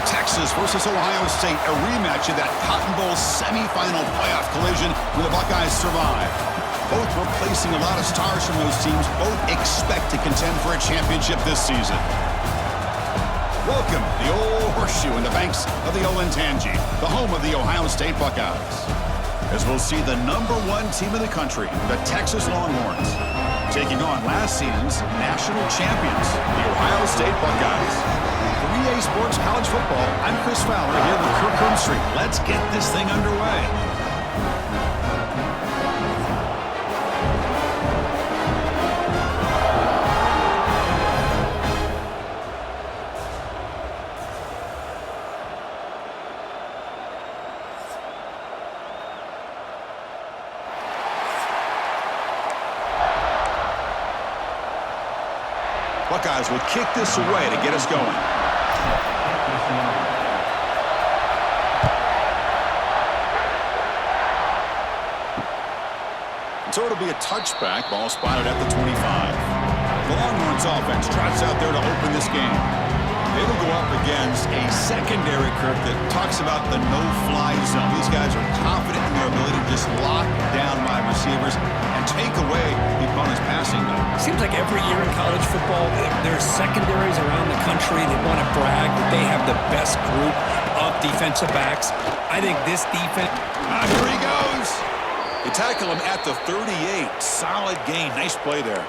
Texas versus Ohio State, a rematch of that Cotton Bowl semifinal playoff collision when the Buckeyes survived. Both replacing a lot of stars from those teams. Both expect to contend for a championship this season. Welcome to the Old Horseshoe in the banks of the Olentangy, the home of the Ohio State Buckeyes. As we'll see the #1 team in the country, the Texas Longhorns, taking on last season's national champions, the Ohio State Buckeyes. For EA Sports College Football, I'm Chris Fowler here with Kirk Herbstreit. Let's get this thing underway. Buckeyes will kick this away to get us going. So it'll be a touchback. Ball spotted at the 25. The Longhorns offense trots out there to open this game. It'll go up against a secondary, Kirk, that talks about the no-fly zone. These guys are confident in their ability to just lock down wide receivers and take away the opponent's passing game. Seems like every year in college football, there's secondaries around the country that want to brag that they have the best group of defensive backs. I think this defense... Here he goes. They tackle him at the 38. Solid gain. Nice play there.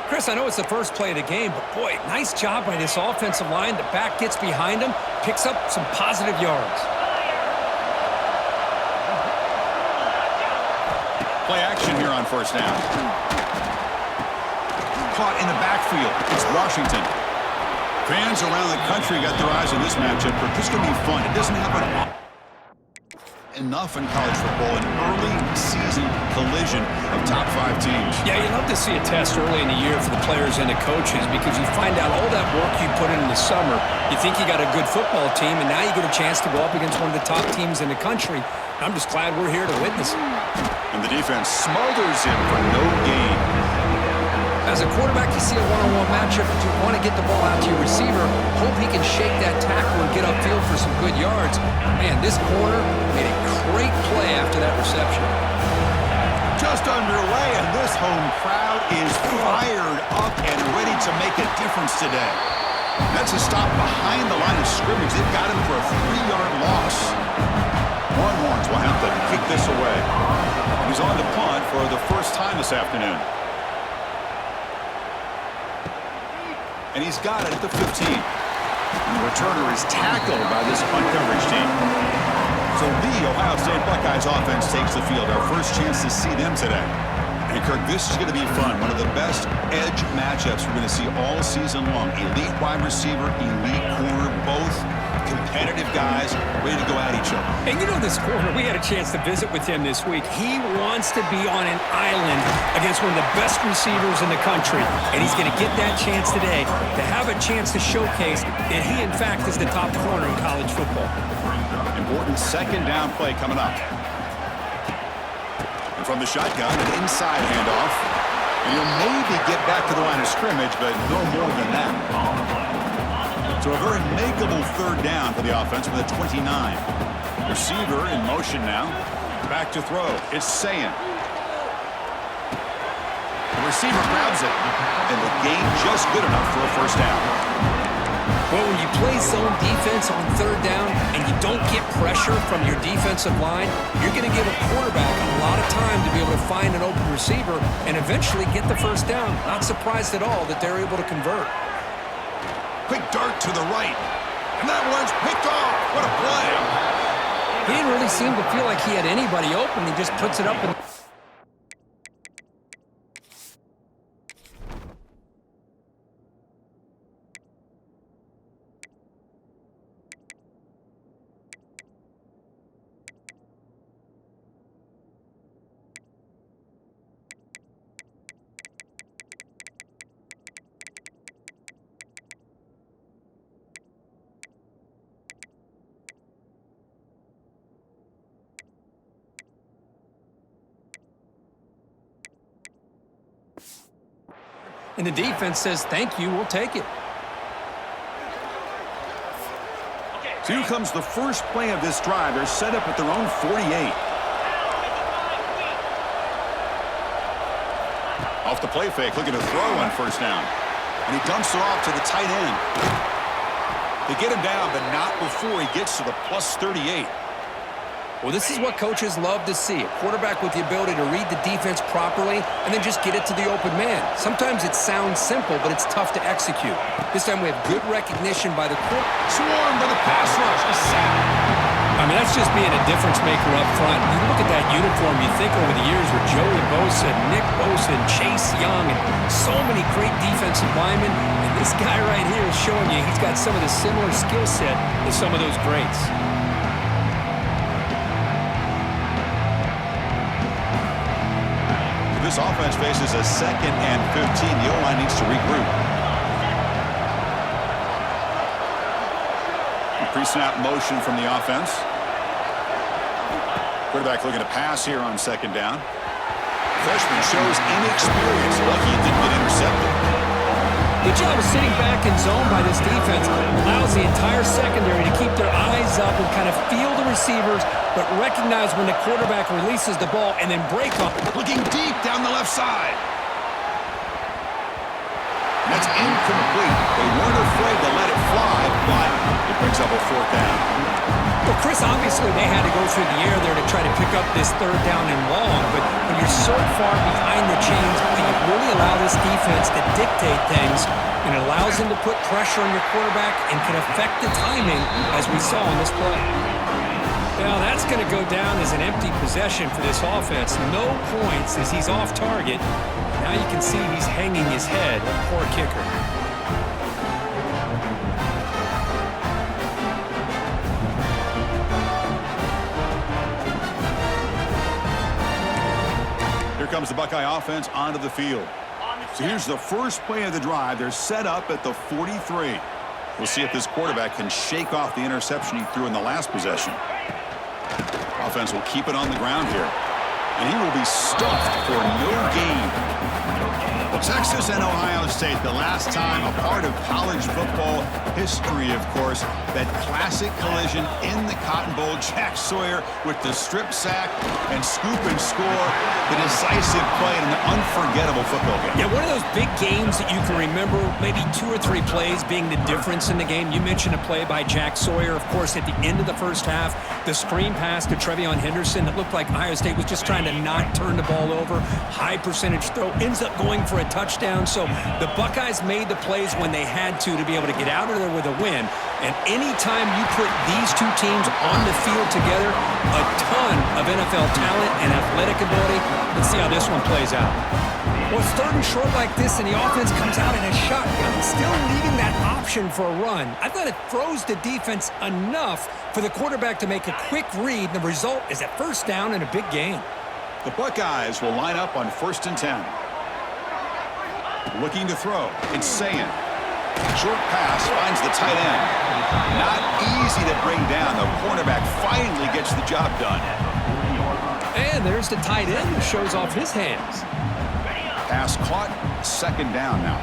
Chris, I know it's the first play of the game, but boy, nice job by this offensive line. The back gets behind him, picks up some positive yards. Play action here on first down. Caught in the backfield. It's Washington. Fans around the country got their eyes on this matchup, but this is going to be fun. It doesn't happen enough in college football, an early season collision of top 5 teams. Yeah, you love to see a test early in the year for the players and the coaches because you find out all that work you put in the summer. You think you got a good football team, and now you get a chance to go up against one of the top teams in the country. I'm just glad we're here to witness it. And the defense smothers him for no gain. As a quarterback, you see a one-on-one matchup, but you want to get the ball out to your receiver. Hope he can shake that tackle and get upfield for some good yards. Man, this corner made a great play after that reception. Just underway, and this home crowd is fired up and ready to make a difference today. That's a stop behind the line of scrimmage. They've got him for a 3-yard loss. Longhorns will have to kick this away. He's on the punt for the first time this afternoon. And he's got it at the 15. And the returner is tackled by this punt coverage team. So the Ohio State Buckeyes offense takes the field. Our first chance to see them today. And Kirk, this is going to be fun. One of the best edge matchups we're going to see all season long. Elite wide receiver, elite corner, both competitive guys ready to go at each other. And you know this corner, we had a chance to visit with him this week. He wants to be on an island against one of the best receivers in the country. And he's going to get that chance today to have a chance to showcase that he, in fact, is the top corner in college football. Important second down play coming up. And from the shotgun, an inside handoff. And he'll maybe get back to the line of scrimmage, but no more than that. So a very makeable third down for the offense with a 29. Receiver in motion now. Back to throw. It's Sayin. The receiver grabs it. And the gain just good enough for a first down. Well, when you play zone defense on third down and you don't get pressure from your defensive line, you're going to give a quarterback a lot of time to be able to find an open receiver and eventually get the first down. Not surprised at all that they're able to convert. Quick dart to the right. And that one's picked off. What a play. He didn't really seem to feel like he had anybody open. He just puts it up and... And the defense says, thank you, we'll take it. So here comes the first play of this drive. They're set up at their own 48. Off the play fake, looking to throw on first down. And he dumps it off to the tight end. They get him down, but not before he gets to the plus 38. Well, this is what coaches love to see. A quarterback with the ability to read the defense properly and then just get it to the open man. Sometimes it sounds simple, but it's tough to execute. This time we have good recognition by the quarterback. Swarmed by the pass rush. A sack. I mean, that's just being a difference maker up front. You look at that uniform, you think over the years with Joey Bosa, Nick Bosa, and Chase Young, and so many great defensive linemen. And this guy right here is showing you he's got some of the similar skill set as some of those greats. This offense faces a 2nd and 15. The O-line needs to regroup. Pre-snap motion from the offense. Quarterback looking to pass here on 2nd down. Freshman shows inexperience. Lucky it didn't get intercepted. Good job of sitting back in zone by this defense. Allows the entire secondary to keep their eyes up and kind of feel the receivers, but recognize when the quarterback releases the ball and then break up. Looking deep down the left side. And that's incomplete. They weren't afraid to let it fly, but it brings up a 4th down. Well, Chris, obviously they had to go through the air there to try to pick up this 3rd down and long, but when you're so far behind the chains, you really allow this defense to dictate things, and it allows them to put pressure on your quarterback and can affect the timing, as we saw on this play. Now, that's going to go down as an empty possession for this offense. No points as he's off target. Now you can see he's hanging his head. Poor kicker. Here comes the Buckeye offense onto the field. So here's the first play of the drive. They're set up at the 43. We'll see if this quarterback can shake off the interception he threw in the last possession. Offense will keep it on the ground here. And he will be stuffed for no gain. Well, Texas and Ohio State, the last time a part of college football history, of course, that classic collision in the Cotton Bowl. Jack Sawyer with the strip sack and scoop and score, the decisive play in an unforgettable football game. Yeah, one of those big games that you can remember, maybe 2 or 3 plays being the difference in the game. You mentioned a play by Jack Sawyer, of course, at the end of the first half, the screen pass to Trevion Henderson that looked like Ohio State was just trying to not turn the ball over. High percentage throw, ends up going for a touchdown. So the Buckeyes made the plays when they had to be able to get out of there with a win. And anytime you put these two teams on the field together, a ton of NFL talent and athletic ability. Let's see how this one plays out. Well, it's 3rd and short like this, and the offense comes out in a shotgun, still leaving that option for a run. I thought it throws the defense enough for the quarterback to make a quick read. The result is a 1st down and a big gain. The Buckeyes will line up on 1st and 10. Looking to throw. It's Sayan. Short pass finds the tight end. Not easy to bring down. The cornerback finally gets the job done. And there's the tight end who shows off his hands. Pass caught. 2nd down now.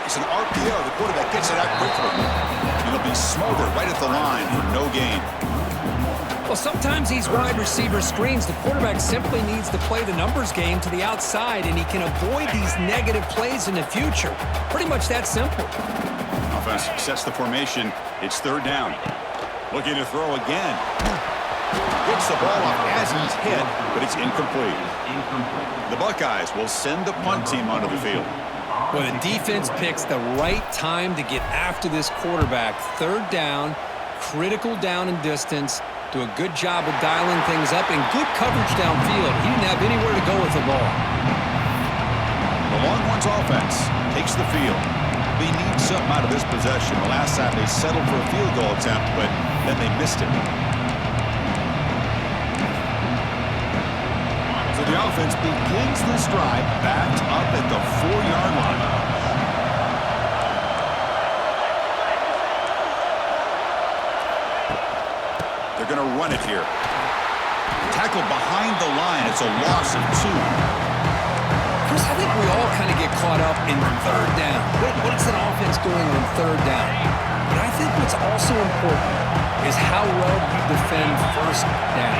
It's an RPO. The quarterback gets it out quickly. It'll be smothered right at the line for no gain. Well, sometimes these wide receiver screens, the quarterback simply needs to play the numbers game to the outside, and he can avoid these negative plays in the future. Pretty much that simple. Offense sets the formation. It's 3rd down. Looking to throw again. Gets the ball off as he's hit, but it's incomplete. The Buckeyes will send the punt team onto the field. Well, the defense picks the right time to get after this quarterback. 3rd down, critical down and distance. Do a good job of dialing things up and good coverage downfield. He didn't have anywhere to go with the ball. The Longhorns offense takes the field. They need something out of this possession. The last time they settled for a field goal attempt, but then they missed it. So the offense begins this drive backed up at the 4-yard line. They're going to run it here. Tackle behind the line. It's a loss of 2. Chris, I think we all kind of get caught up in third down. What's an offense doing on third down? But I think what's also important is how well you defend first down.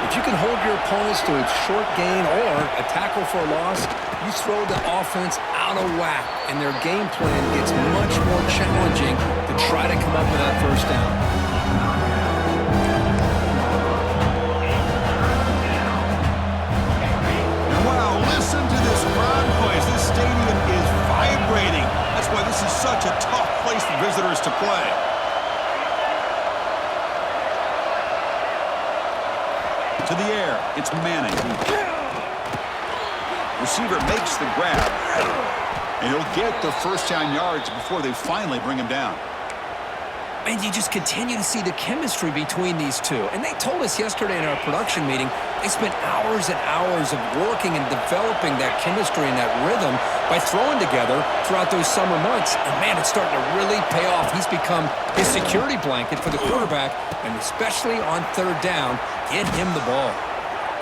If you can hold your opponents to a short gain or a tackle for a loss, you throw the offense out of whack, and their game plan gets much more challenging to try to come up with that first down. Wow, listen to this crowd noise. This stadium is vibrating. That's why this is such a tough place for visitors to play. To the air, it's Manning. Receiver makes the grab, and he'll get the first down yards before they finally bring him down. And you just continue to see the chemistry between these two. And they told us yesterday in our production meeting, they spent hours and hours of working and developing that chemistry and that rhythm by throwing together throughout those summer months. And, man, it's starting to really pay off. He's become his security blanket for the quarterback, and especially on third down, get him the ball.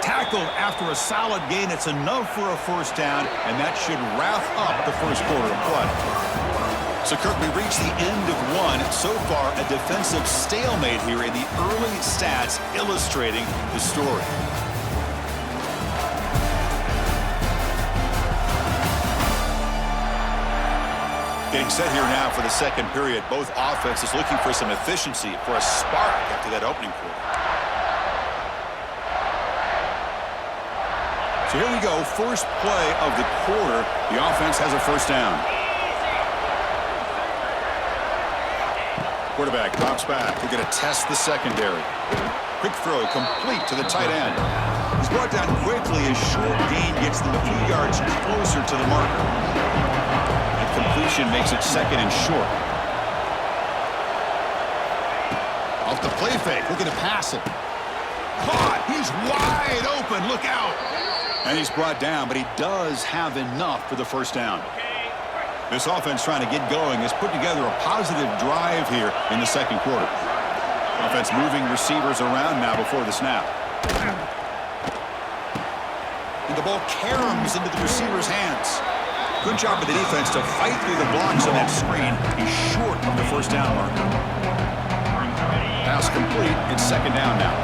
Tackled after a solid gain. It's enough for a first down, and that should wrap up the first quarter of play. So, Kirk, we reached the end of one. So far, a defensive stalemate here in the early stats illustrating the story. Getting set here now for the second period. Both offenses looking for some efficiency, for a spark after that opening quarter. So here we go, first play of the quarter. The offense has a first down. Quarterback drops back. We're going to test the secondary. Quick throw, complete to the tight end. He's brought down quickly as short gain gets them a few yards closer to the marker. And completion makes it second and short. Off the play fake, looking to pass it. Caught, he's wide open, look out. And he's brought down, but he does have enough for the first down. This offense trying to get going has put together a positive drive here in the second quarter. Offense moving receivers around now before the snap. And the ball caroms into the receiver's hands. Good job of the defense to fight through the blocks on that screen. He's short of the first down marker. Pass complete. It's second down now.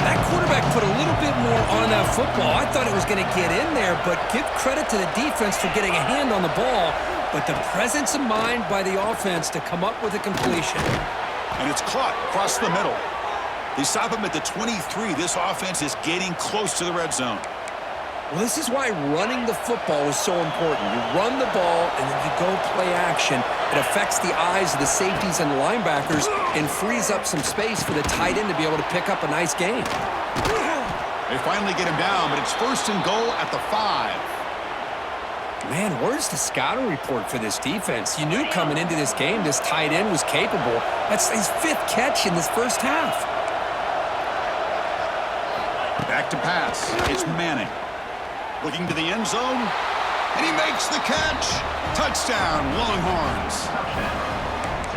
That quarterback put a little bit more on that football. I thought it was going to get in there, but give credit to the defense for getting a hand on the ball. But the presence of mind by the offense to come up with a completion. And it's caught across the middle. They stop him at the 23. This offense is getting close to the red zone. Well, this is why running the football is so important. You run the ball, and then you go play action. It affects the eyes of the safeties and the linebackers and frees up some space for the tight end to be able to pick up a nice gain. They finally get him down, but it's first and goal at the 5. Man, where's the scouting report for this defense? You knew coming into this game this tight end was capable. That's his 5th catch in this first half. Back to pass. It's Manning. Looking to the end zone, and he makes the catch. Touchdown, Longhorns.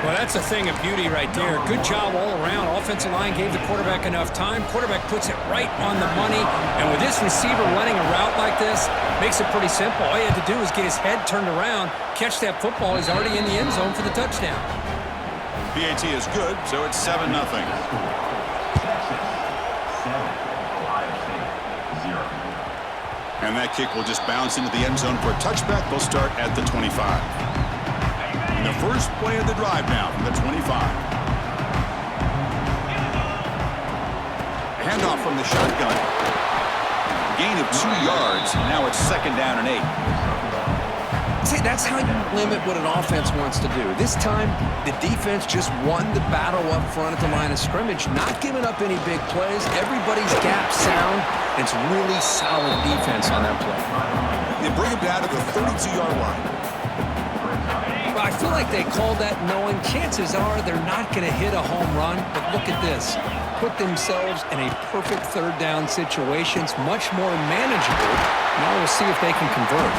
Well, that's a thing of beauty right there. Good job all around. Offensive line gave the quarterback enough time. Quarterback puts it right on the money. And with this receiver running a route like this, makes it pretty simple. All you had to do was get his head turned around, catch that football. He's already in the end zone for the touchdown. PAT is good, so it's 7-0. And that kick will just bounce into the end zone for a touchback. They'll start at the 25. And the first play of the drive now from the 25. Handoff from the shotgun. Gain of 2 yards. Now it's second down and 8. See, that's how you limit what an offense wants to do. This time, the defense just won the battle up front at the line of scrimmage, not giving up any big plays. Everybody's gap sound. It's really solid defense on that play. They bring him down to the 32-yard line. Well, I feel like they called that knowing chances are they're not going to hit a home run. But look at this. Put themselves in a perfect third down situation. It's much more manageable. Now we'll see if they can convert.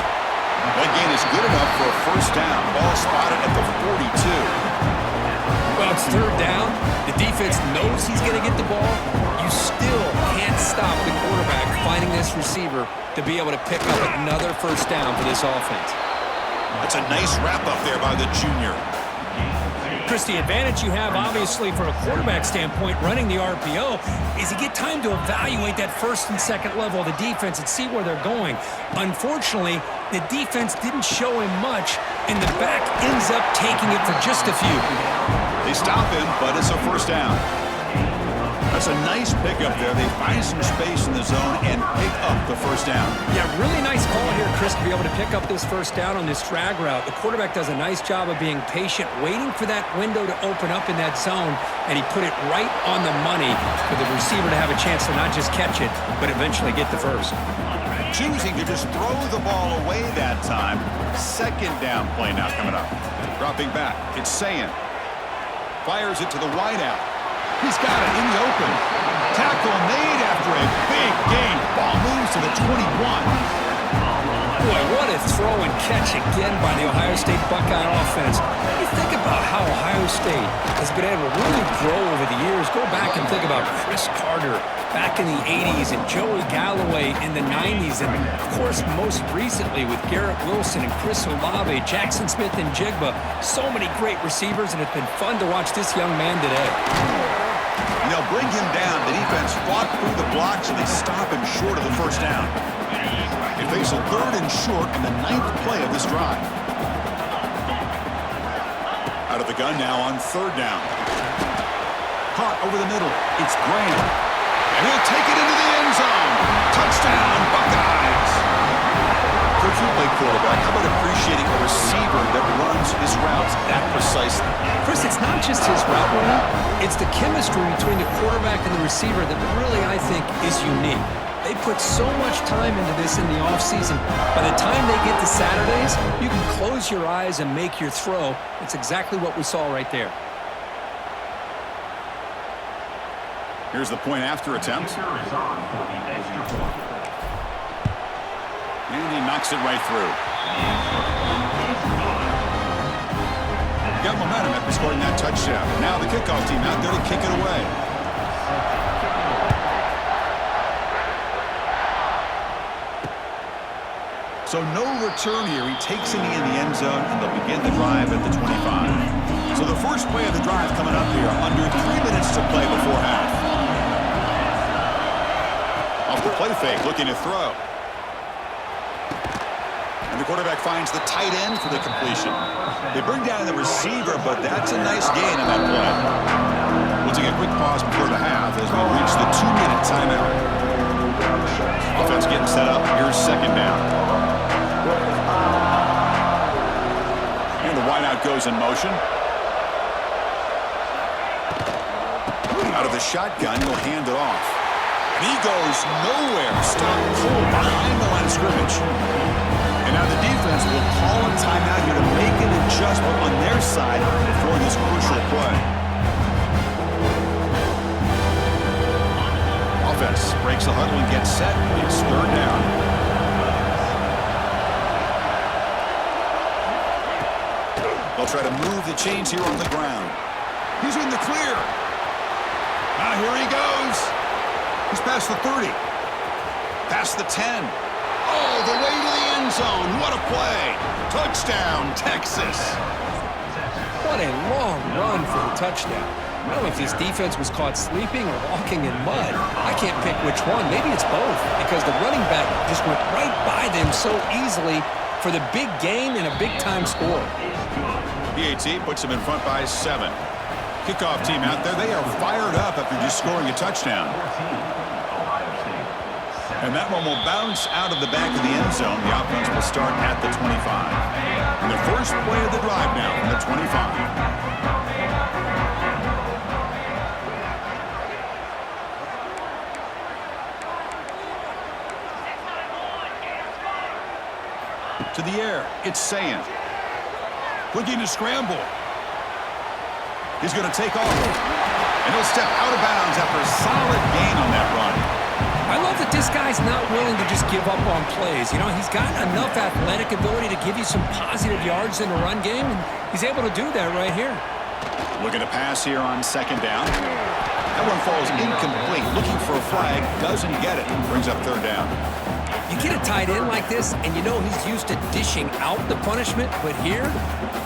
That gain is good enough for a first down. Ball spotted at the 42. Well, it's third down, the defense knows he's going to get the ball. You still can't stop the quarterback finding this receiver to be able to pick up another first down for this offense. That's a nice wrap-up there by the junior. Chris, the advantage you have, obviously, from a quarterback standpoint, running the RPO, is you get time to evaluate that first and second level of the defense and see where they're going. Unfortunately, the defense didn't show him much, and the back ends up taking it for just a few. They stop him, but it's a first down. That's a nice pickup there. They find some space in the zone and pick up the first down. Yeah, really nice call here, Chris, to be able to pick up this first down on this drag route. The quarterback does a nice job of being patient, waiting for that window to open up in that zone, and he put it right on the money for the receiver to have a chance to not just catch it, but eventually get the first. Choosing to just throw the ball away that time. Second down play now coming up. Dropping back, it's Sayin. Fires it to the wideout. He's got it in the open. Tackle made after a big gain. Ball moves to the 21. Boy, what a throw and catch again by the Ohio State Buckeye offense. You think about how Ohio State has been able to really grow over the years. Go back and think about Chris Carter back in the 80s and Joey Galloway in the 90s. And, of course, most recently with Garrett Wilson and Chris Olave, Jackson Smith and Jigba. So many great receivers, and it's been fun to watch this young man today. They'll bring him down. The defense fought through the blocks, and they stop him short of the first down. They face a third and short in the 9th play of this drive. Out of the gun now on third down. Caught over the middle. It's Graham. And he'll take it into the end zone. Touchdown, Buckeyes. Coach, you play quarterback. How about appreciating a receiver that runs his routes that precisely? Chris, it's not just his route running. It's the chemistry between the quarterback and the receiver that really, I think, is unique. They put so much time into this in the offseason. By the time they get to Saturdays, you can close your eyes and make your throw. It's exactly what we saw right there. Here's the point after attempt. And he knocks it right through. Got momentum after scoring that touchdown. Now the kickoff team out there to kick it away. So no return here. He takes it in the end zone, and they'll begin the drive at the 25. So the first play of the drive coming up here. Under 3 minutes to play before half. Off the play fake, looking to throw. And the quarterback finds the tight end for the completion. They bring down the receiver, but that's a nice gain on that play. We'll take a quick pause before the half as we reach the 2-minute timeout. Offense getting set up. Here's second down. And the wideout goes in motion. Out of the shotgun, he'll hand it off. And he goes nowhere. Stop cold behind the line of scrimmage. And now the defense will call a timeout here to make an adjustment on their side for this crucial play. Offense breaks the huddle and gets set. It's third down. They'll try to move the chains here on the ground. He's in the clear. Now here he goes. He's past the 30. Past the 10. All the way to the end zone. What a play. Touchdown, Texas. What a long run for the touchdown. I don't know if this defense was caught sleeping or walking in mud. I can't pick which one. Maybe it's both, because the running back just went right by them so easily for the big gain and a big-time score. PAT puts them in front by 7. Kickoff team out there. They are fired up after just scoring a touchdown. And that one will bounce out of the back of the end zone. The offense will start at the 25. And the first play of the drive now from the 25. To the air, it's Sayin. Looking to scramble. He's going to take off. And he'll step out of bounds after a solid gain on that run. I love that this guy's not willing to just give up on plays. You know, he's got enough athletic ability to give you some positive yards in the run game, and he's able to do that right here. Looking to pass here on second down. That one falls incomplete. Looking for a flag. Doesn't get it. Brings up third down. You get a tight end like this, and you know he's used to dishing out the punishment, but here,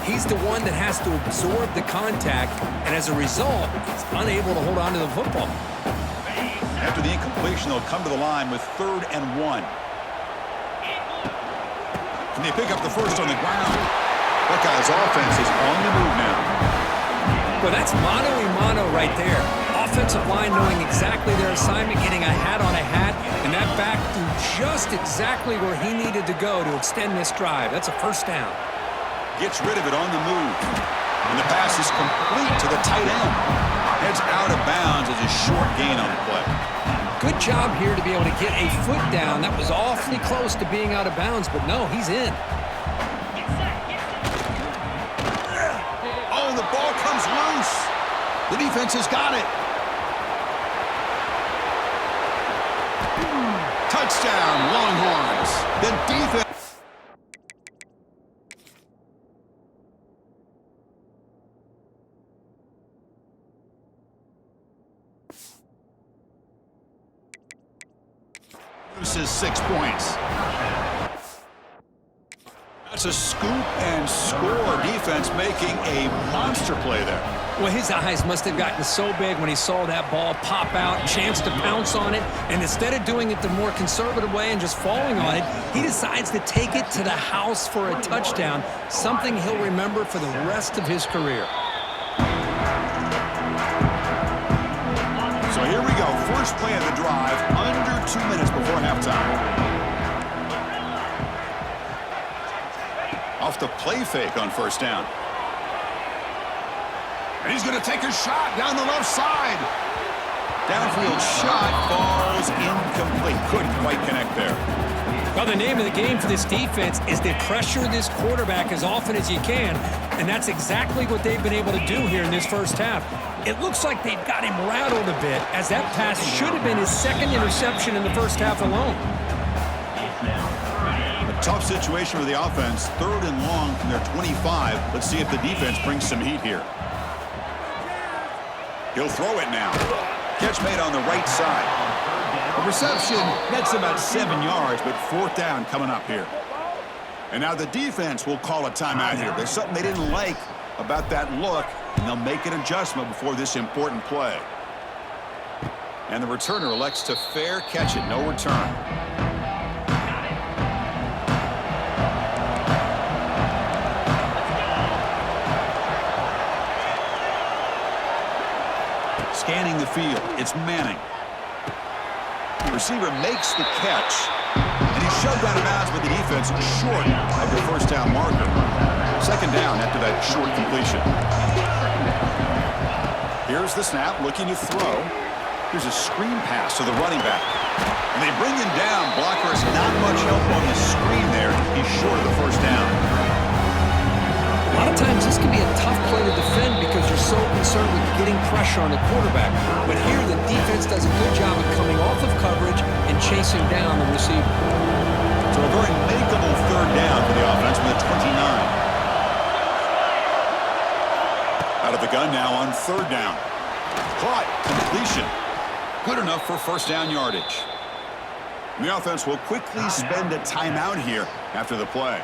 he's the one that has to absorb the contact, and as a result, he's unable to hold on to the football. After the incompletion, they'll come to the line with 3rd and 1. Can they pick up the first on the ground? Buckeyes offense is on the move now. Well, that's mano-a-mano right there. Offensive line knowing exactly their assignment, getting a hat on a hat, and that back threw just exactly where he needed to go to extend this drive. That's a first down. Gets rid of it on the move. And the pass is complete to the tight end. Heads out of bounds as a short gain on the play. Good job here to be able to get a foot down. That was awfully close to being out of bounds, but no, he's in. Oh, the ball comes loose. The defense has got it. Touchdown, Longhorns. The defense. Loses 6 points. That's a scoop and score. Defense making a monster play there. Well, his eyes must have gotten so big when he saw that ball pop out, chance to pounce on it, and instead of doing it the more conservative way and just falling on it, he decides to take it to the house for a touchdown, something he'll remember for the rest of his career. So here we go. First play of the drive, under 2 minutes before halftime. Off the play fake on first down. And he's going to take a shot down the left side. Downfield shot falls incomplete. Couldn't quite connect there. Well, the name of the game for this defense is to pressure this quarterback as often as you can, and that's exactly what they've been able to do here in this first half. It looks like they've got him rattled a bit, as that pass should have been his 2nd interception in the first half alone. A tough situation for the offense. 3rd and long from their 25. Let's see if the defense brings some heat here. He'll throw it now. Catch made on the right side. A reception, that's about 7 yards, but 4th down coming up here. And now the defense will call a timeout here. There's something they didn't like about that look, and they'll make an adjustment before this important play. And the returner elects to fair catch it, no return. Scanning the field, it's Manning. The receiver makes the catch, and he's shoved out of bounds, but the defense is short of the first down marker. 2nd down after that short completion. Here's the snap, looking to throw. Here's a screen pass to the running back. And they bring him down. Blocker has not much help on the screen there. He's short of the first down. A lot of times this can be a tough play to defend because you're so concerned with getting pressure on the quarterback. But here the defense does a good job of coming off of coverage and chasing down the receiver. So a very makeable 3rd down for the offense with a 29. Out of the gun now on 3rd down. Caught. Completion. Good enough for first down yardage. And the offense will quickly spend a timeout here after the play.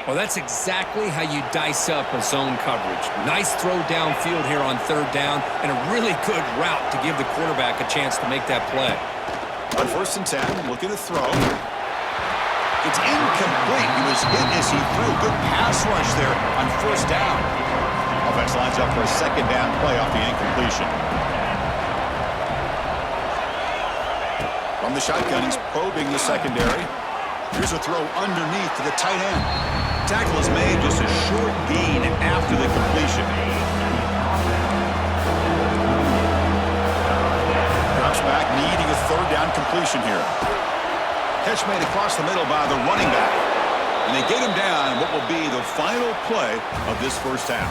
Well, that's exactly how you dice up a zone coverage. Nice throw downfield here on 3rd down, and a really good route to give the quarterback a chance to make that play. On 1st and 10, looking to throw. It's incomplete. He was hit as he threw. Good pass rush there on 1st down. Offense lines up for a 2nd down play off the incompletion. From the shotgun, he's probing the secondary. Here's a throw underneath to the tight end. Tackle is made, just a short gain after the completion. Drops back, needing a 3rd down completion here. Catch made across the middle by the running back. And they get him down in what will be the final play of this first half.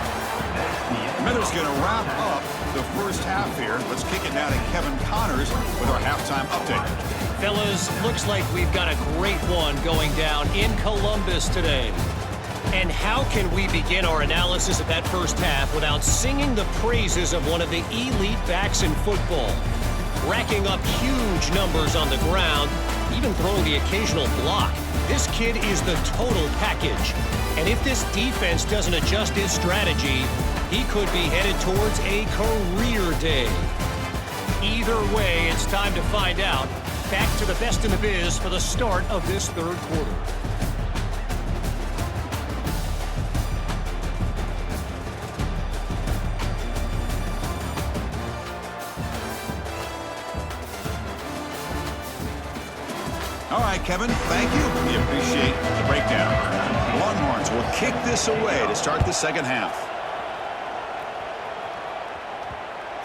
Miller's going to wrap up the first half here. Let's kick it now to Kevin Connors with our halftime update. Fellas, looks like we've got a great one going down in Columbus today. And how can we begin our analysis of that first half without singing the praises of one of the elite backs in football? Racking up huge numbers on the ground, even throwing the occasional block. This kid is the total package. And if this defense doesn't adjust his strategy, he could be headed towards a career day. Either way, it's time to find out. Back to the best in the biz for the start of this third quarter. All right, Kevin, thank you. We appreciate the breakdown. Longhorns will kick this away to start the second half.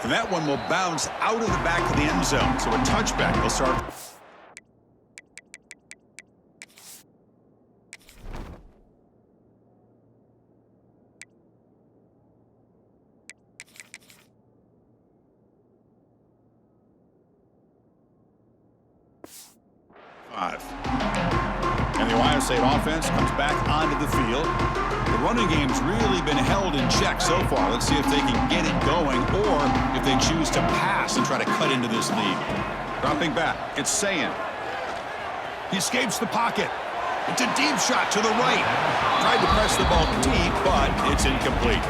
And that one will bounce out of the back of the end zone, so a touchback will start. And the Ohio State offense comes back onto the field. The running game's really been held in check so far. Let's see if they can get it going or if they choose to pass and try to cut into this lead. Dropping back, it's Sayin. He escapes the pocket. It's a deep shot to the right. Tried to press the ball deep, but it's incomplete.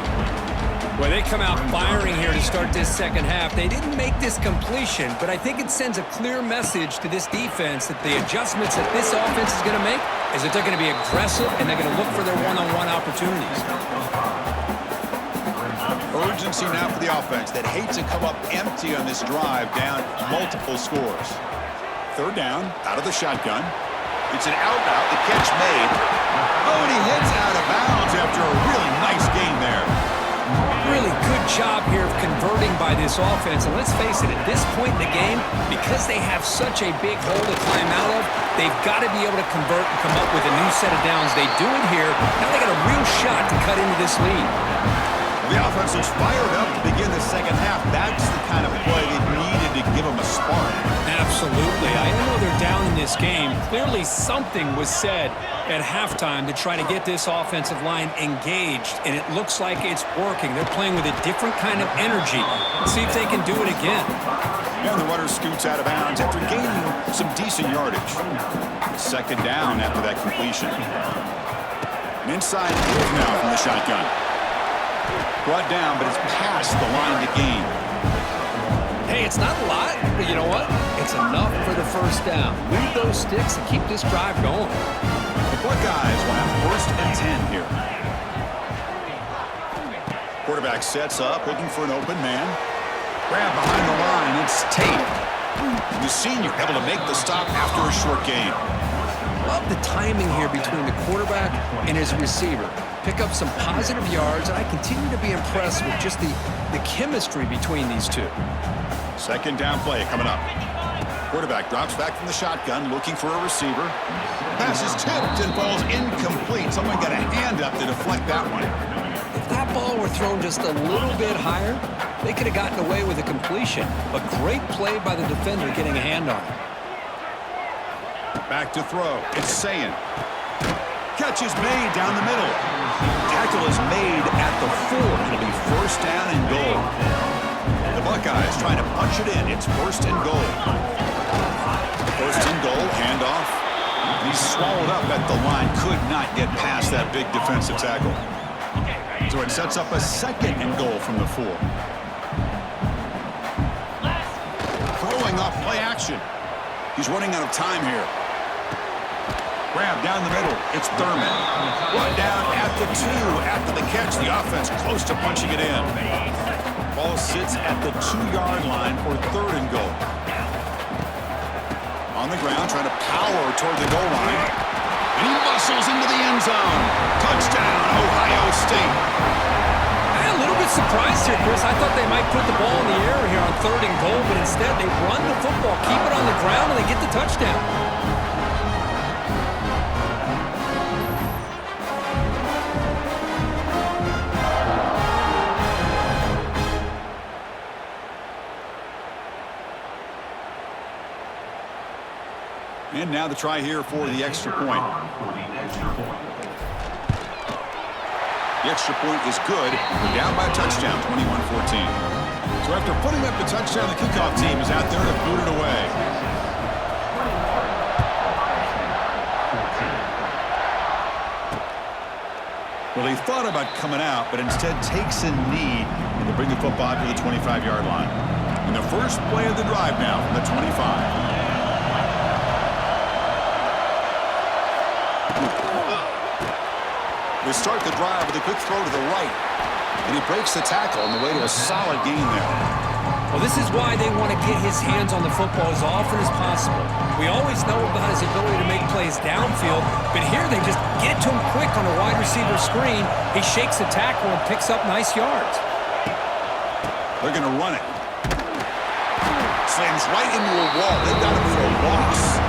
Well, they come out firing here to start this second half. They didn't make this completion, but I think it sends a clear message to this defense that the adjustments that this offense is going to make is that they're going to be aggressive and they're going to look for their one-on-one opportunities. Urgency now for the offense that hates to come up empty on this drive down multiple scores. Third down, out of the shotgun. It's an out-out, the catch made. Oh, and he hits out of bounds after a really nice gain there. Really good job here of converting by this offense. And let's face it, at this point in the game, because they have such a big hole to climb out of, they've got to be able to convert and come up with a new set of downs. They do it here. Now they got a real shot to cut into this lead. The offense is fired up to begin the second half. That's the kind of play they needed to give them a spark. Absolutely. I know they're down in this game. Clearly something was said at halftime to try to get this offensive line engaged, and it looks like it's working. They're playing with a different kind of energy. Let's see if they can do it again. And the runner scoots out of bounds after gaining some decent yardage. Second down after that completion. An inside move now from the shotgun. Brought down, but it's past the line to gain. Hey, it's not a lot, but you know what? It's enough for the first down. Move those sticks and keep this drive going. The Buckeyes will have first and 10 here. Quarterback sets up, looking for an open man. Grab behind the line, it's Tate. The senior able to make the stop after a short gain. Love the timing here between the quarterback and his receiver. Pick up some positive yards, and I continue to be impressed with just the chemistry between these two. Second down play coming up. Quarterback drops back from the shotgun, looking for a receiver. Pass is tipped and falls incomplete. Someone got a hand up to deflect that one. If that ball were thrown just a little bit higher, they could have gotten away with a completion. But great play by the defender getting a hand on it. Back to throw. It's Sayin. Catch is made down the middle. Tackle is made at the 4. It'll be first down and goal. The Buckeyes trying to punch it in. It's first and goal. First and goal, handoff. He's swallowed up at the line. Could not get past that big defensive tackle. So it sets up a second and goal from the 4. Throwing off play action. He's running out of time here. Grab down the middle. It's Thurman. Run down at the 2 after the catch. The offense close to punching it in. Ball sits at the 2-yard line for third and goal. On the ground, trying to power toward the goal line. And he muscles into the end zone. Touchdown, Ohio State. I'm a little bit surprised here, Chris. I thought they might put the ball in the air here on third and goal, but instead they run the football, keep it on the ground, and they get the touchdown. And now the try here for the extra point. The extra point is good. We're down by a touchdown, 21-14. So after putting up the touchdown, the kickoff team is out there to boot it away. Well, he thought about coming out, but instead takes a knee and to bring the football to the 25-yard line. And the first play of the drive now from the 25. They start the drive with a quick throw to the right. And he breaks the tackle on the way to a solid gain there. Well, this is why they want to get his hands on the football as often as possible. We always know about his ability to make plays downfield, but here they just get to him quick on a wide receiver screen. He shakes the tackle and picks up nice yards. They're going to run it. Slams right into a wall. They've got him for a loss.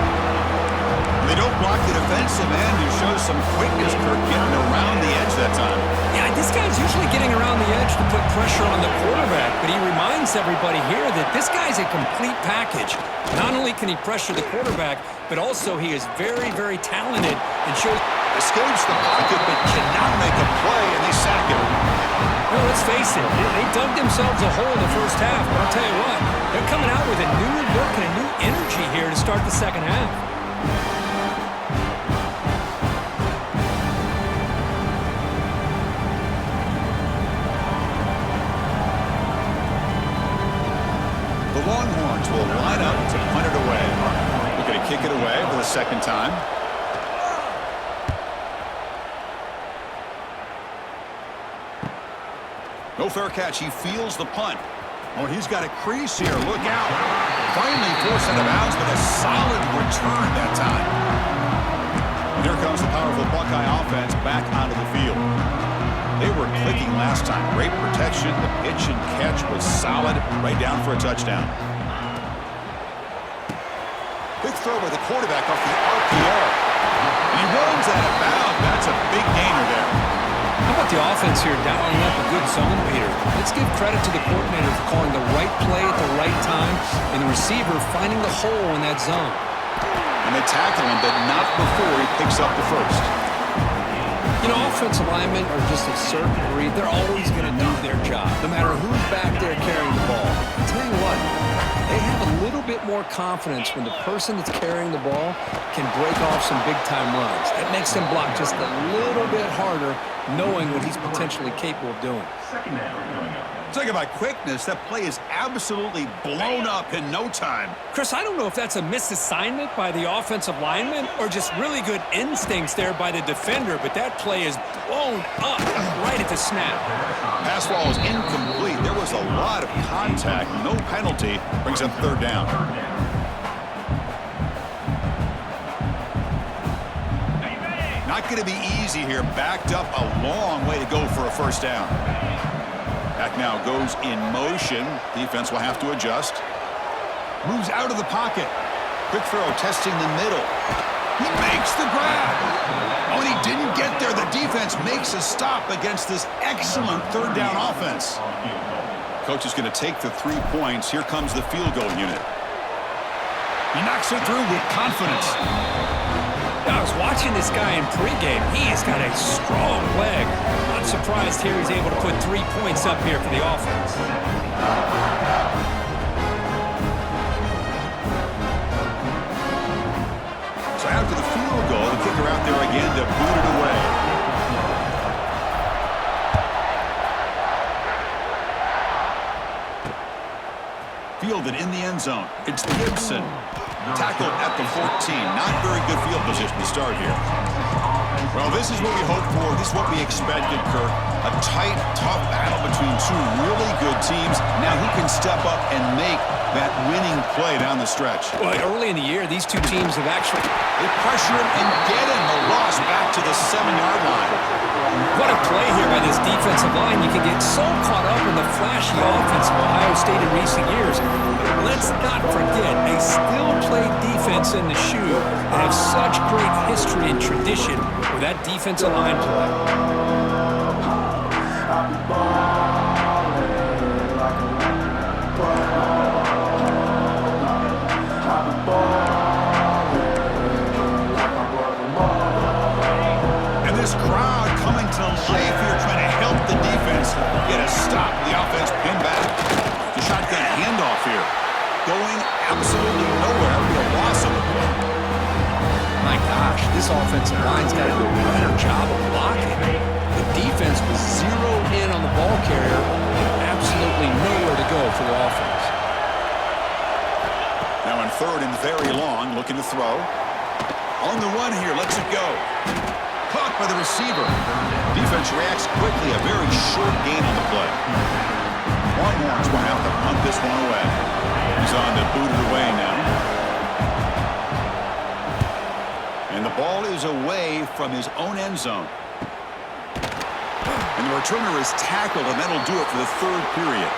They don't block the defensive end, who shows some quickness, Kirk, getting around the edge that time. Yeah, this guy's usually getting around the edge to put pressure on the quarterback, but he reminds everybody here that this guy's a complete package. Not only can he pressure the quarterback, but also he is very, very talented and shows... Escapes the pocket, but cannot make a play, and they sack him. Well, let's face it, they dug themselves a hole in the first half, but I'll tell you what, they're coming out with a new look and a new energy here to start the second half. The Longhorns will line up to punt it away. They're going to kick it away for the second time. No fair catch. He feels the punt. Oh, he's got a crease here. Look out. Finally forced out of bounds, but a solid return that time. And here comes the powerful Buckeye offense back onto the field. They were clicking last time. Great protection. The pitch and catch was solid. Right down for a touchdown. Quick throw by the quarterback off the RPO. And he runs out of bounds. That's a big gainer there. How about the offense here dialing up a good zone reader? Let's give credit to the coordinator for calling the right play at the right time and the receiver finding the hole in that zone. And they tackle him, but not before he picks up the first. You know, offensive linemen are just a certain breed. They're always going to do their job, no matter who's back there carrying the ball. I'll tell you what, they have a little bit more confidence when the person that's carrying the ball can break off some big-time runs. That makes them block just a little bit harder, knowing what he's potentially capable of doing. Talking about quickness, that play is absolutely blown up in no time. Chris, I don't know if that's a misassignment by the offensive lineman or just really good instincts there by the defender, but that play is blown up right at the snap. Pass ball is incomplete. There was a lot of contact. No penalty. Brings up third down. Not going to be easy here. Backed up a long way to go for a first down. Back now goes in motion. Defense will have to adjust. Moves out of the pocket. Quick throw, testing the middle. He makes the grab. Oh, and he didn't get there. The defense makes a stop against this excellent third down offense. Coach is going to take the 3 points. Here comes the field goal unit. He knocks it through with confidence. I was watching this guy in pregame. He has got a strong leg. Not surprised here he's able to put 3 points up here for the offense. So after the field goal, the kicker out there again to boot it away. Fielded in the end zone. It's Gibson. Tackled at the 14. Not very good field position to start here. Well, this is what we hoped for. This is what we expected, Kirk. A tight, tough battle between two really good teams. Now who can step up and make that winning play down the stretch? Well, early in the year, these two teams have actually... They pressure him and get him. The loss back to the 7-yard line. What a play here by this defensive line. You can get so caught up in the flashy offense of Ohio State in recent years. Let's not forget, a still-played defense in the shoe that have such great history and tradition with that defensive line play. And this crowd coming to life here, trying to gosh, this offensive line's got to do a better job of blocking. The defense was zeroed in on the ball carrier and absolutely nowhere to go for the offense. Now in third and very long, looking to throw. On the run here, lets it go. Caught by the receiver. Defense reacts quickly, a very short gain on the play. Longhorns went out to punt this one away. He's on to boot it away now. And the ball is away from his own end zone. And the returner is tackled, and that'll do it for the third period.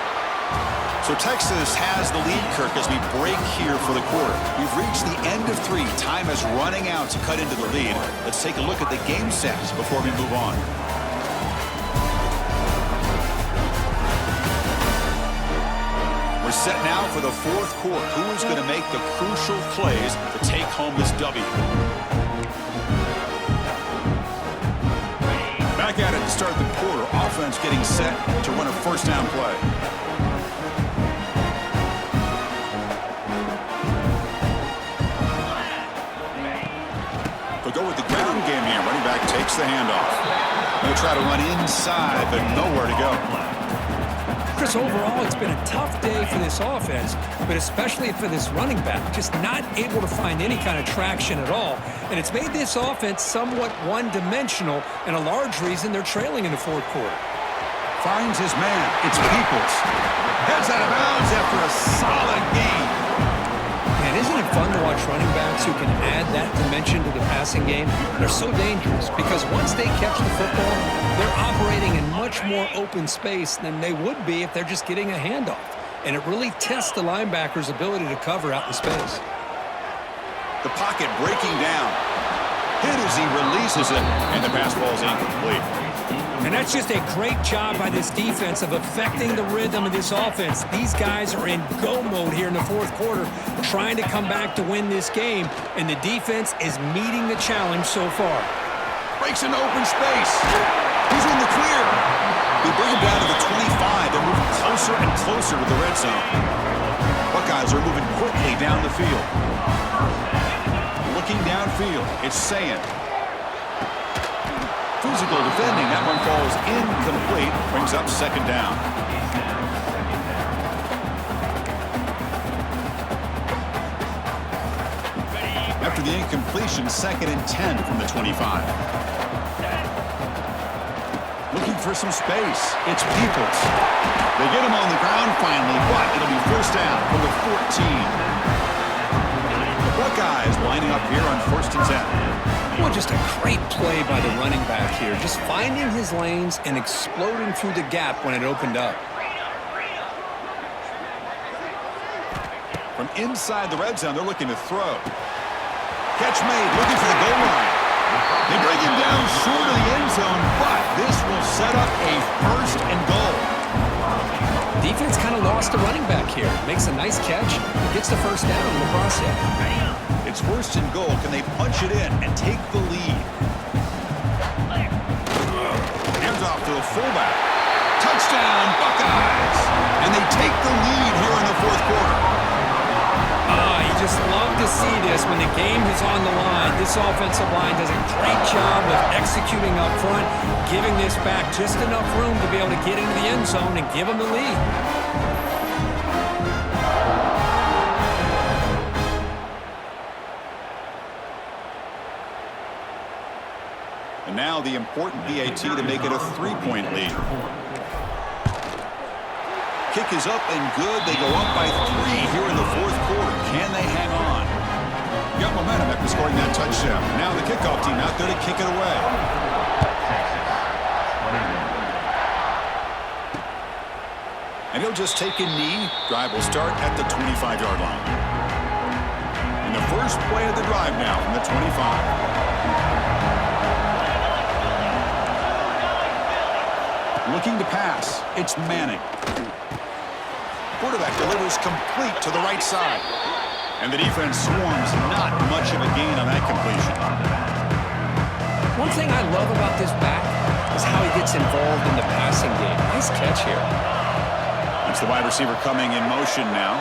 So Texas has the lead, Kirk, as we break here for the quarter. We've reached the end of 3. Time is running out to cut into the lead. Let's take a look at the game sets before we move on. We're set now for the fourth quarter. Who is going to make the crucial plays to take home this W? Back at it to start the quarter. Offense getting set to run a first down play. They'll go with the ground game here. Running back takes the handoff. They'll try to run inside, but nowhere to go. Chris, overall, it's been a tough day for this offense, but especially for this running back. Just not able to find any kind of traction at all. And it's made this offense somewhat one-dimensional, and a large reason they're trailing in the fourth quarter. Finds his man. It's Peoples. Heads out of bounds after a solid game. And isn't it fun to watch running backs who can add that dimension to the passing game? They're so dangerous because once they catch the football, they're operating in much more open space than they would be if they're just getting a handoff. And it really tests the linebacker's ability to cover out in space. The pocket breaking down. Hit as he releases it, and the pass ball is incomplete. And that's just a great job by this defense of affecting the rhythm of this offense. These guys are in go mode here in the fourth quarter, trying to come back to win this game, and the defense is meeting the challenge so far. Breaks into open space. He's in the clear. They bring him down to the 25. They're moving closer and closer to the red zone. Buckeyes are moving quickly down the field. Looking downfield, it's Sayin. Physical defending. That one falls incomplete. Brings up second down. After the incompletion, 2nd and 10 from the 25. Looking for some space. It's Peoples. They get him on the ground finally, but it'll be first down from the 14. The Buckeyes lining up here on 1st and 10. Well, just a great play by the running back here. Just finding his lanes and exploding through the gap when it opened up. From inside the red zone, they're looking to throw. Catch made, looking for the goal line. They bring him down short of the end zone, but this will set up a first and goal. Defense kind of lost the running back here. Makes a nice catch, gets the first down in the process. It's first and goal. Can they punch it in and take the lead? Hands off to the fullback. Touchdown, Buckeyes! And they take the lead here in the fourth quarter. You just love to see this when the game is on the line. This offensive line does a great job of executing up front, giving this back just enough room to be able to get into the end zone and give them the lead. And now the important PAT to make it a 3-point lead. Kick is up and good. They go up by 3 here in the fourth quarter. Can they hang on? Got momentum after scoring that touchdown. Now the kickoff team out there to kick it away. And he'll just take a knee. Drive will start at the 25-yard line. And the first play of the drive now from the 25. Looking to pass. It's Manning. Quarterback delivers complete to the right side. And the defense swarms. Not much of a gain on that completion. One thing I love about this back is how he gets involved in the passing game. Nice catch here. It's the wide receiver coming in motion now.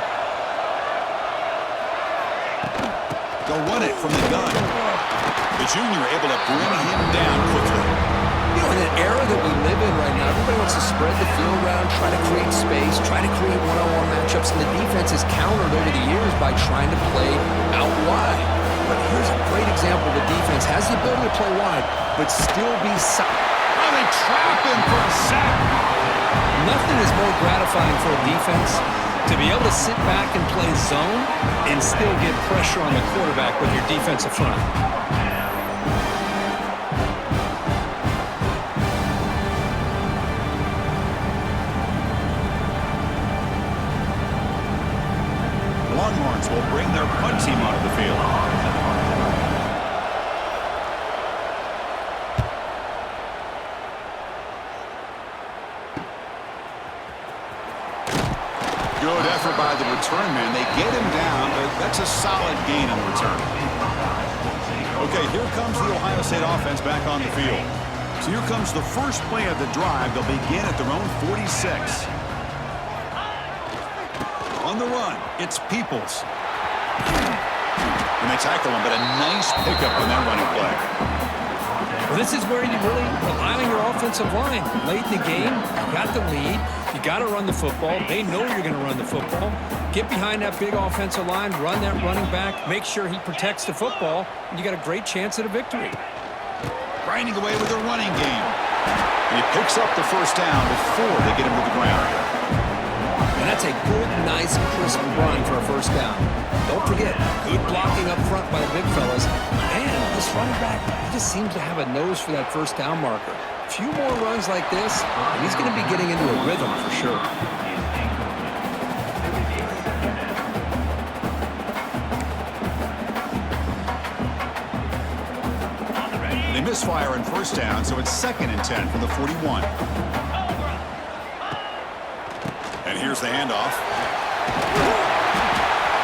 They'll run it from the gun. The junior able to bring him down quickly. You know, in an era that we live in right now, everybody wants to spread the field around, try to create space, try to create one-on-one matchups, and the defense is countered over the years by trying to play out wide. But here's a great example. The defense has the ability to play wide, but still be solid. Oh, they trap him for a sack. Nothing is more gratifying for a defense to be able to sit back and play zone and still get pressure on the quarterback with your defensive front. Longhorns will bring their punt team onto the field. Good effort by the return man. They get him down, but that's a solid gain on the return. Okay, here comes the Ohio State offense back on the field. So here comes the first play of the drive. They'll begin at their own 46. On the run, it's Peoples. And they tackle him, but a nice pickup on that running play. Well, this is where you really rely on your offensive line. Late in the game, you got the lead. You got to run the football. They know you're going to run the football. Get behind that big offensive line, run that running back, make sure he protects the football, and you got a great chance at a victory. Grinding away with a running game. And he picks up the first down before they get him to the ground. And that's a good, nice, crisp run for a first down. Don't forget, good blocking up front by the big fellas. And this running back, he just seems to have a nose for that first down marker. A few more runs like this, and he's going to be getting into a rhythm for sure. They misfire on first down, so it's 2nd and 10 from the 41. And here's the handoff.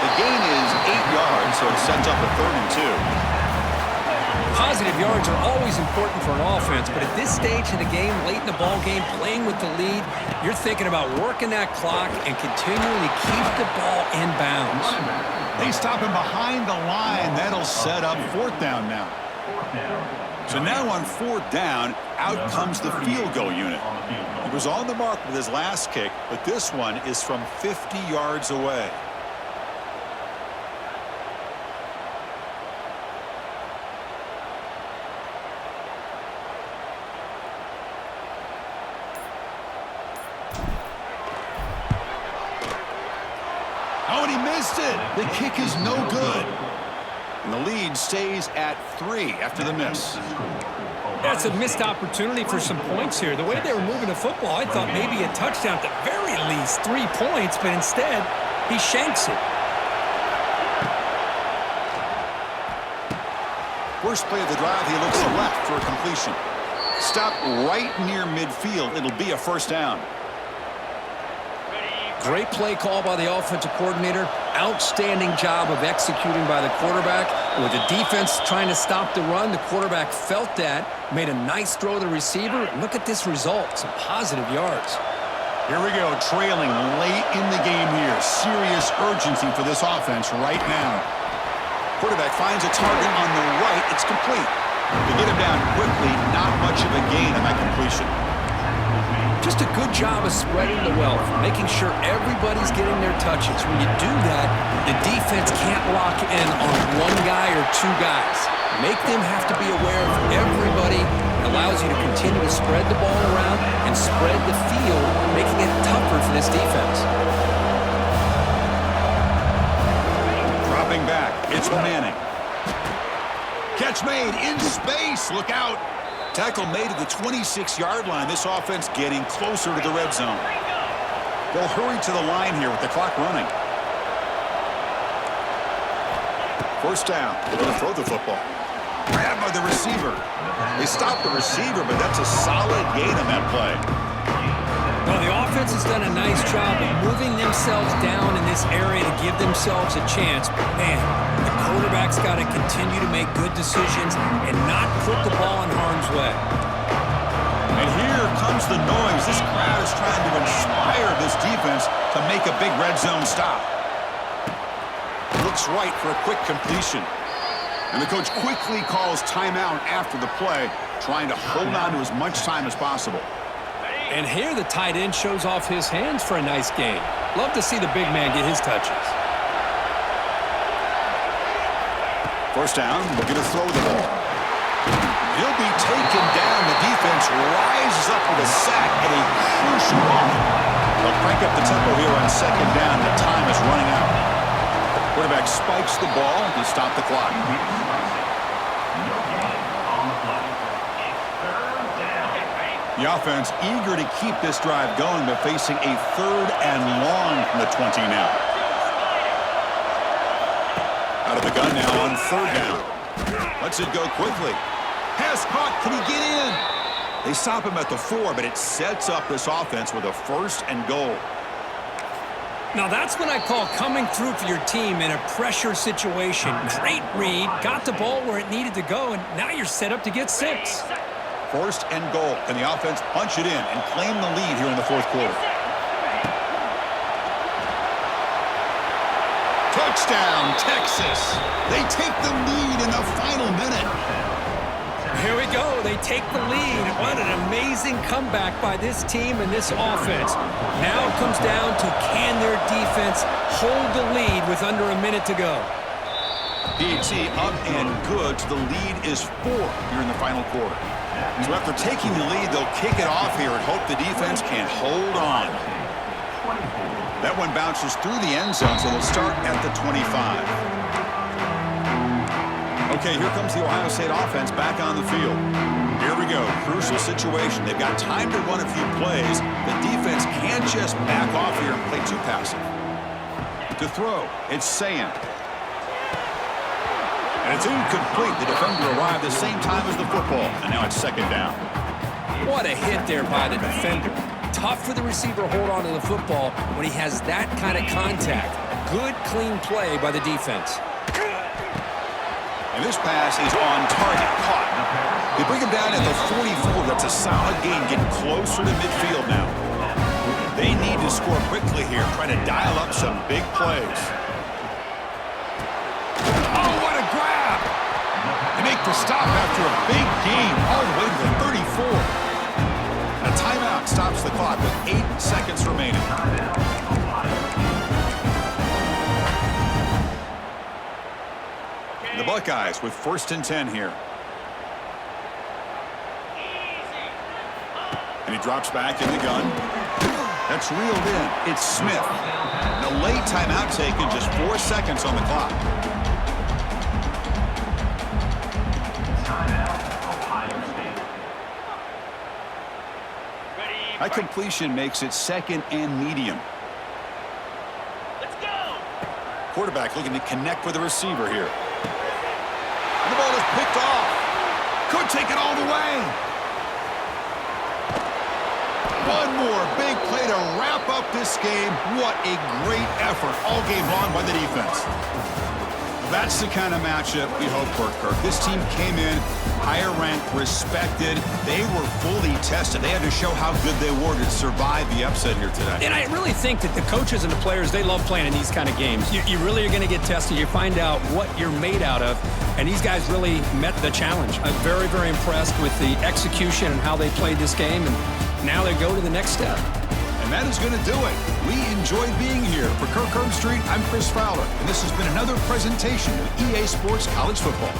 The gain is 8 yards, so it sets up a 3rd and 2. Positive yards are always important for an offense, but at this stage in the game, late in the ball game, playing with the lead, you're thinking about working that clock and continuing to keep the ball in bounds. They stop him behind the line. That'll set up 4th down now. So now on 4th down, out comes the field goal unit. He was on the mark with his last kick, but this one is from 50 yards away. Oh, and he missed it. The kick is no good. And the lead stays at 3 after the miss. That's a missed opportunity for some points here. The way they were moving the football, I thought maybe a touchdown at the very least, 3 points, but instead, he shanks it. First play of the drive, he looks left for a completion. Stop right near midfield. It'll be a first down. Great play call by the offensive coordinator. Outstanding job of executing by the quarterback. With the defense trying to stop the run, the quarterback felt that, made a nice throw to the receiver. Look at this result, some positive yards. Here we go, trailing late in the game here. Serious urgency for this offense right now. Quarterback finds a target on the right. It's complete. To get him down quickly, not much of a gain on that completion. Just a good job of spreading the wealth, making sure everybody's getting their touches. When you do that, the defense can't lock in on one guy or 2 guys. Make them have to be aware of everybody. It allows you to continue to spread the ball around and spread the field, making it tougher for this defense. Dropping back, it's Manning. Catch made in space, look out. Tackle made at the 26-yard line. This offense getting closer to the red zone. They'll hurry to the line here with the clock running. First down. They're going to throw the football. Grabbed by the receiver. They stopped the receiver, but that's a solid gain on that play. Well, the offense has done a nice job of moving themselves down in this area to give themselves a chance. But, man, the quarterback's got to continue to make good decisions and not put the ball in harm's way. And here comes the noise. This crowd is trying to inspire this defense to make a big red zone stop. Looks right for a quick completion. And the coach quickly calls timeout after the play, trying to hold on to as much time as possible. And here the tight end shows off his hands for a nice gain. Love to see the big man get his touches. First down, looking to throw the ball. He'll be taken down. The defense rises up with a sack at a crucial moment. They'll crank up the tempo here on second down. The time is running out. Quarterback spikes the ball to stop the clock. The offense eager to keep this drive going, but facing a 3rd and long from the 20 now. Out of the gun now on 3rd down. Lets it go quickly. Pass caught. Can he get in? They stop him at the 4, but it sets up this offense with a 1st and goal. Now that's what I call coming through for your team in a pressure situation. Great read, got the ball where it needed to go, and now you're set up to get 6. 1st and goal. Can the offense punch it in and claim the lead here in the 4th quarter? Touchdown, Texas. They take the lead in the final minute. Here we go. They take the lead. What an amazing comeback by this team and this offense. Now it comes down to can their defense hold the lead with under a minute to go. PHC up and good. The lead is 4 here in the final quarter. So after taking the lead, they'll kick it off here and hope the defense can hold on. That one bounces through the end zone, so they'll start at the 25. Okay, here comes the Ohio State offense back on the field. Here we go. Crucial situation. They've got time to run a few plays. The defense can't just back off here and play too passive. To throw, it's Sayin. And it's incomplete. The defender arrived the same time as the football. And now it's 2nd down. What a hit there by the defender. Tough for the receiver to hold on to the football when he has that kind of contact. Good, clean play by the defense. And this pass is on target, caught. They bring him down at the 44. That's a solid gain, getting closer to midfield now. They need to score quickly here, trying to dial up some big plays. Oh, what a grab! They make the stop after a big gain, all the way to the 34. A timeout stops the clock with 8 seconds remaining. The Buckeyes with 1st and 10 here. And he drops back in the gun. That's reeled in. It's Smith. And a late timeout taken, just 4 seconds on the clock. That completion makes it 2nd and medium. Let's go. Quarterback looking to connect with the receiver here. And the ball is picked off. Could take it all the way. One more big play to wrap up this game. What a great effort all game long by the defense. That's the kind of matchup we hope for, Kirk. This team came in higher ranked, respected. They were fully tested. They had to show how good they were to survive the upset here today. And I really think that the coaches and the players, they love playing in these kind of games. You really are going to get tested. You find out what you're made out of. And these guys really met the challenge. I'm very, very impressed with the execution and how they played this game. And now they go to the next step. And that is going to do it. We enjoyed being here. For Kirk Herbstreit, I'm Chris Fowler. And this has been another presentation of EA Sports College Football.